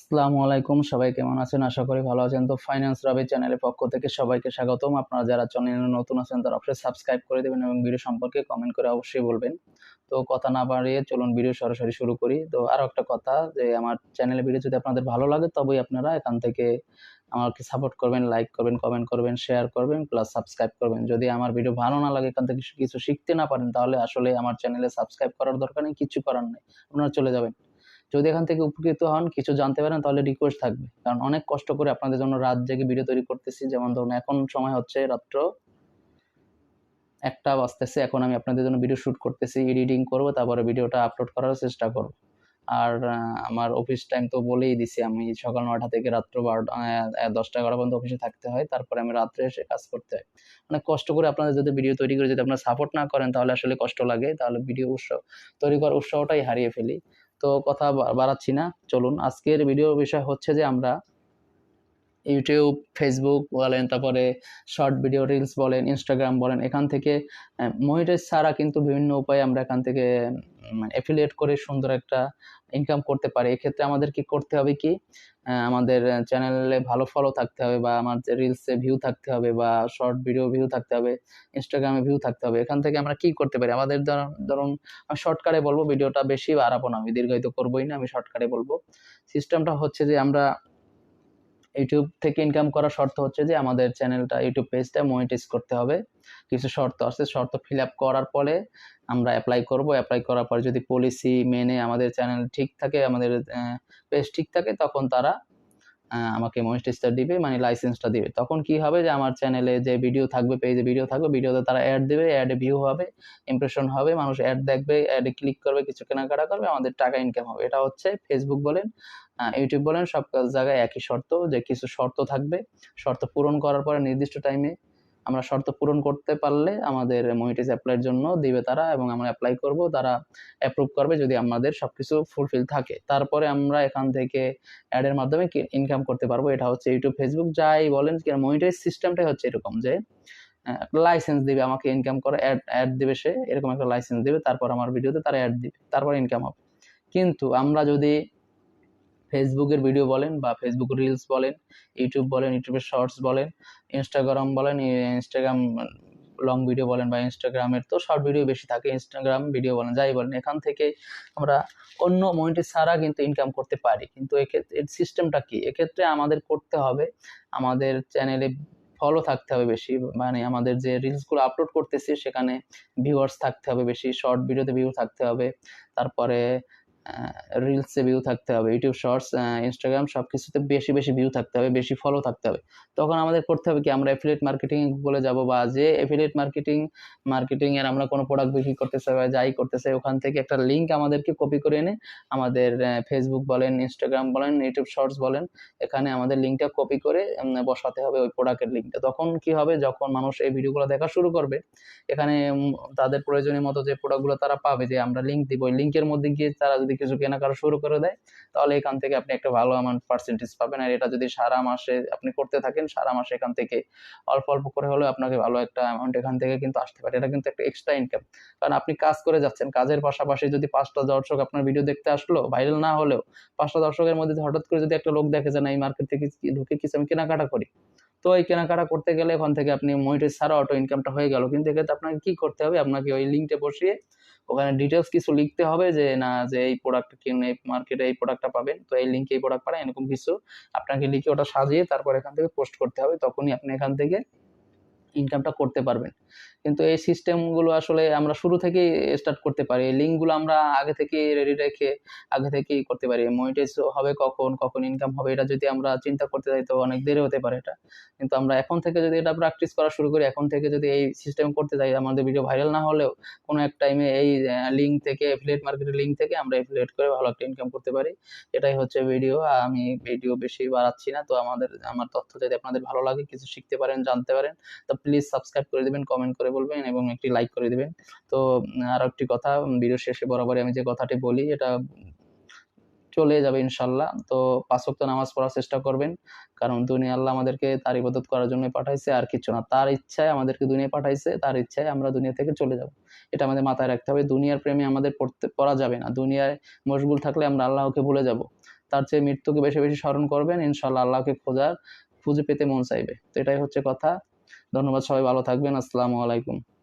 আসসালামু আলাইকুম, সবাই কেমন আছেন? আশা করি ভালো আছেন। তো ফাইন্যান্স রাবি চ্যানেলের পক্ষ থেকে সবাইকে স্বাগতম। আপনারা যারা চ্যানেলে নতুন আছেন তারা অবশ্যই সাবস্ক্রাইব করে দেবেন এবং ভিডিও সম্পর্কে কমেন্ট করে অবশ্যই বলবেন। তো কথা না বাড়িয়ে চলুন ভিডিও সরাসরি শুরু করি। তো আরো একটা কথা, যে আমার চ্যানেলের ভিডিও যদি আপনাদের ভালো লাগে তবেই আপনারা এখান থেকে আমাকে সাপোর্ট করবেন, লাইক করবেন, কমেন্ট করবেন, শেয়ার করবেন, প্লাস সাবস্ক্রাইব করবেন। যদি আমার ভিডিও ভালো না লাগে, এখান থেকে কিছু শিখতে না পারেন, তাহলে আসলে আমার চ্যানেলে সাবস্ক্রাইব করার দরকার নেই, কিছু করার নেই, আপনারা চলে যাবেন। যদি এখান থেকে উপকৃত হন, কিছু জানতে পারেন, তাহলে রিকোয়েস্ট থাকবে, কারণ অনেক কষ্ট করে আপনাদের জন্য রাত জেগে ভিডিও তৈরি করতেছি। যেমন ধরুন এখন সময় হচ্ছে রাত্র 1টা বাজতেছে, এখন আমি আপনাদের জন্য ভিডিও শুট করতেছি, এডিটিং করব, তারপরে ভিডিওটা আপলোড করার চেষ্টা করব। আর আমার অফিস টাইম তো বলেই দিছি, আমি সকাল 9টা থেকে রাত্র 10টা-11টা পর্যন্ত অফিসে থাকতে হয়, তারপরে আমি রাত্রে এসে কাজ করতে হয়। অনেক কষ্ট করে আপনাদের যদি ভিডিও তৈরি করে যদি আপনারা সাপোর্ট না করেন, তাহলে আসলে কষ্ট লাগে, তাহলে ভিডিও তৈরি করার উৎসাহটাই হারিয়ে ফেলি। তো কথা বাড়াচ্ছি না, চলুন আজকের ভিডিওর বিষয় হচ্ছে যে আমরা ইউটিউব, ফেসবুক বলেন, তারপরে শর্ট ভিডিও, রিলস বলেন, ইনস্টাগ্রাম বলেন, এখান থেকে মনিটাইজ ছাড়া কিন্তু বিভিন্ন উপায়ে আমরা এখান থেকে অ্যাফিলিয়েট করে সুন্দর একটা ইনকাম করতে পারি। এক্ষেত্রে আমাদের কি করতে হবে, কি আমাদের চ্যানেলে ভালো ফলো থাকতে হবে, বা আমার রিলসে ভিউ থাকতে হবে, বা শর্ট ভিডিও ভিউ থাকতে হবে, ইনস্টাগ্রামে ভিউ থাকতে হবে। এখান থেকে আমরা কি করতে পারি, আমাদের ধরুন আমি শর্টকাটে বলবো, ভিডিওটা বেশি বাড়াবো না, আমি দীর্ঘায়িত করবোই না, আমি শর্টকাটে বলবো। সিস্টেমটা হচ্ছে যে আমরা ইউটিউব থেকে ইনকাম করার শর্ত হচ্ছে যে আমাদের চ্যানেলটা, ইউটিউব পেজটা মনিটাইজ করতে হবে। কিছু শর্ত আছে, শর্ত ফিল আপ করার পরে আমরা অ্যাপ্লাই করব। অ্যাপ্লাই করার পরে যদি পলিসি মেনে আমাদের চ্যানেল ঠিক থাকে, আমাদের পেজ ঠিক থাকে, তখন তারা আমাকে মনিটাইজটা দিবে, মানে লাইসেন্সটা দিবে। তখন কি হবে, যে আমার চ্যানেলে যে ভিডিও থাকবে, পেজে ভিডিও থাকবে, ভিডিওতে তারা অ্যাড দেবে, অ্যাডে ভিউ হবে, ইমপ্রেশন হবে, মানুষ অ্যাড দেখবে, অ্যাডে ক্লিক করবে, কিছু কেনাকাটা করবে, আমাদের টাকা ইনকাম হবে। এটা হচ্ছে ফেসবুক বলেন, ইউটিউব বলেন, সব জায়গায় একই শর্ত, যে কিছু শর্ত থাকবে। শর্ত পূরণ করার পরে নির্দিষ্ট টাইমে আমরা শর্ত পূরণ করতে পারলে আমাদের মনিটাইজ অ্যাপ্লাইয়ের জন্য দিবে তারা, এবং আমরা অ্যাপ্লাই করব, তারা অ্যাপ্রুভ করবে যদি আমাদের সবকিছু ফুলফিল থাকে। তারপরে আমরা এখান থেকে অ্যাডের মাধ্যমে ইনকাম করতে পারবো। এটা হচ্ছে ইউটিউব, ফেসবুক যাই বলেন, মনিটাইজ সিস্টেমটাই হচ্ছে এরকম, যে লাইসেন্স দিবে আমাকে ইনকাম করে, অ্যাড দিবে, সে এরকম একটা লাইসেন্স দিবে, তারপর আমার ভিডিওতে তারা অ্যাড দিবে, তারপর ইনকাম হবে। কিন্তু আমরা যদি ফেসবুকের ভিডিও বলেন, বা ফেসবুক রিলস বলেন, ইউটিউব বলেন, ইউটিউবের শর্টস বলেন, ইনস্টাগ্রাম বলেন, ইনস্টাগ্রাম লং ভিডিও বলেন, বা ইনস্টাগ্রামের তো শর্ট ভিডিও বেশি থাকে, ইনস্টাগ্রাম ভিডিও বলেন, যাই বলেন, এখান থেকে আমরা অন্য মনিটাইজ ছাড়া কিন্তু ইনকাম করতে পারি। কিন্তু এক্ষেত্রে সিস্টেমটা কি, এক্ষেত্রে আমাদের করতে হবে, আমাদের চ্যানেলে ফলো থাকতে হবে বেশি, মানে আমাদের যে রিলসগুলো আপলোড করতেছি সেখানে ভিউয়ার্স থাকতে হবে বেশি, শর্ট ভিডিওতে ভিউ থাকতে হবে, তারপরে রিলসে ভিউ থাকতে হবে, ইউটিউব শর্টস, ইনস্টাগ্রাম সবকিছুতে বেশি বেশি ভিউ থাকতে হবে, বেশি ফলো থাকতে হবে। তখন আমাদের করতে হবে কি, আমরা অ্যাফিলিয়েট মার্কেটিং বলে যাব, বা যে অ্যাফিলিয়েট মার্কেটিং এর আমরা কোনো প্রোডাক্ট বিক্রি করতে চাই বা যাই করতে চাই, ওখান থেকে একটা লিঙ্ক আমাদেরকে কপি করে এনে আমাদের ফেসবুক বলেন, ইনস্টাগ্রাম বলেন, ইউটিউব শর্টস বলেন, এখানে আমাদের লিঙ্কটা কপি করে বসাতে হবে, ওই প্রোডাক্টের লিঙ্কটা। তখন কি হবে, যখন মানুষ এই ভিডিওগুলো দেখা শুরু করবে, এখানে তাদের প্রয়োজনীয় মতো যে প্রোডাক্টগুলো তারা পাবে, যে আমরা লিঙ্ক দিব, ওই লিঙ্কের মধ্যে গিয়ে তারা যদি কিছু কেনাকাটা শুরু করে দেয়, তাহলে এখান থেকে আপনি একটা ভালো অ্যামাউন্ট পার্সেন্টেজ পাবেন। আর এটা যদি সারা মাসে আপনি করতে থাকেন, সারা মাসে এখান থেকে অল্প অল্প করে হলেও আপনাকে ভালো একটা অ্যামাউন্ট এখান থেকে কিন্তু আসতে পারে। এটা কিন্তু একটা এক্সট্রা ইনকাম, কারণ আপনি কাজ করে যাচ্ছেন, কাজের পাশাপাশি যদি 5টা দর্শক আপনার ভিডিও দেখতে আসলো, ভাইরাল না হলেও 5টা দর্শকের মধ্যে হঠাৎ করে যদি একটা লোক দেখে যে না, এই মার্কেট থেকে ঢুকে কিছু আমি কেনাকাটা করি, তো এই কেনাকাটা করতে গেলে ওখান থেকে আপনি মনিটাইজ ছাড়া অটো ইনকামটা হয়ে গেল। কিন্তু এক্ষেত্রে আপনাকে কি করতে হবে, আপনাকে ওই লিঙ্কটা বসিয়ে ওখানে ডিটেলস কিছু লিখতে হবে, যে না, যে এই প্রোডাক্ট কিনুন, এই মার্কেটে এই প্রোডাক্টটা পাবেন, তো এই লিঙ্কে এই প্রোডাক্ট পাবেন, এরকম কিছু আপনাকে লিখে ওটা সাজিয়ে তারপর এখান থেকে পোস্ট করতে হবে, তখনই আপনি এখান থেকে ইনকামটা করতে পারবেন। কিন্তু এই সিস্টেমগুলো আসলে আমরা শুরু থেকেই স্টার্ট করতে পারি, এই লিঙ্কগুলো আমরা আগে থেকেই রেডি রেখে আগে থেকেই করতে পারি। মনিটাইজ হবে কখন, কখন ইনকাম হবে, এটা যদি আমরা চিন্তা করতে যাই তো অনেক দেরি হতে পারে এটা। কিন্তু আমরা এখন থেকে যদি এটা প্র্যাকটিস করা শুরু করি, এখন থেকে যদি এই সিস্টেম করতে যাই, আমাদের ভিডিও ভাইরাল না হলেও কোনো এক টাইমে এই লিঙ্ক থেকে, অ্যাফিলিয়েট মার্কেটের লিঙ্ক থেকে আমরা অ্যাফিলিয়েট করে ভালো একটা ইনকাম করতে পারি। এটাই হচ্ছে ভিডিও। আমি ভিডিও বেশি বাড়াচ্ছি না। তো আমার তথ্য যদি আপনাদের ভালো লাগে, কিছু শিখতে পারেন, জানতে পারেন, তো প্লিজ সাবস্ক্রাইব করে দিবেন, কমেন্ট করে বলবেন এবং একটি লাইক করে দিবেন। তো আরো একটি কথা, ভিডিও শেষে বরাবরই আমি যে কথাটি বলি এটা চলে যাবে ইনশাল্লাহ। তো 5 ওয়াক্ত নামাজ পড়ার চেষ্টা করবেন, কারণ দুনিয়া আল্লাহ আমাদেরকে তার ইবাদত করার জন্য পাঠাইছে, আর কিছু না। তার ইচ্ছায় আমাদেরকে দুনিয়া পাঠাইছে, তার ইচ্ছায় আমরা দুনিয়া থেকে চলে যাব। এটা আমাদের মাথায় রাখতে হবে। দুনিয়ার প্রেমে আমাদের পড়া যাবে না। দুনিয়ায় মশগুল থাকলে আমরা আল্লাহকে ভুলে যাব। তার চেয়ে মৃত্যুকে বেশি বেশি স্মরণ করবেন, ইনশাল্লাহ আল্লাহকে খুঁজে পেতে মন চাইবে। তো এটাই হচ্ছে কথা। ধন্যবাদ, সবাই ভালো থাকবেন। আসসালামু আলাইকুম।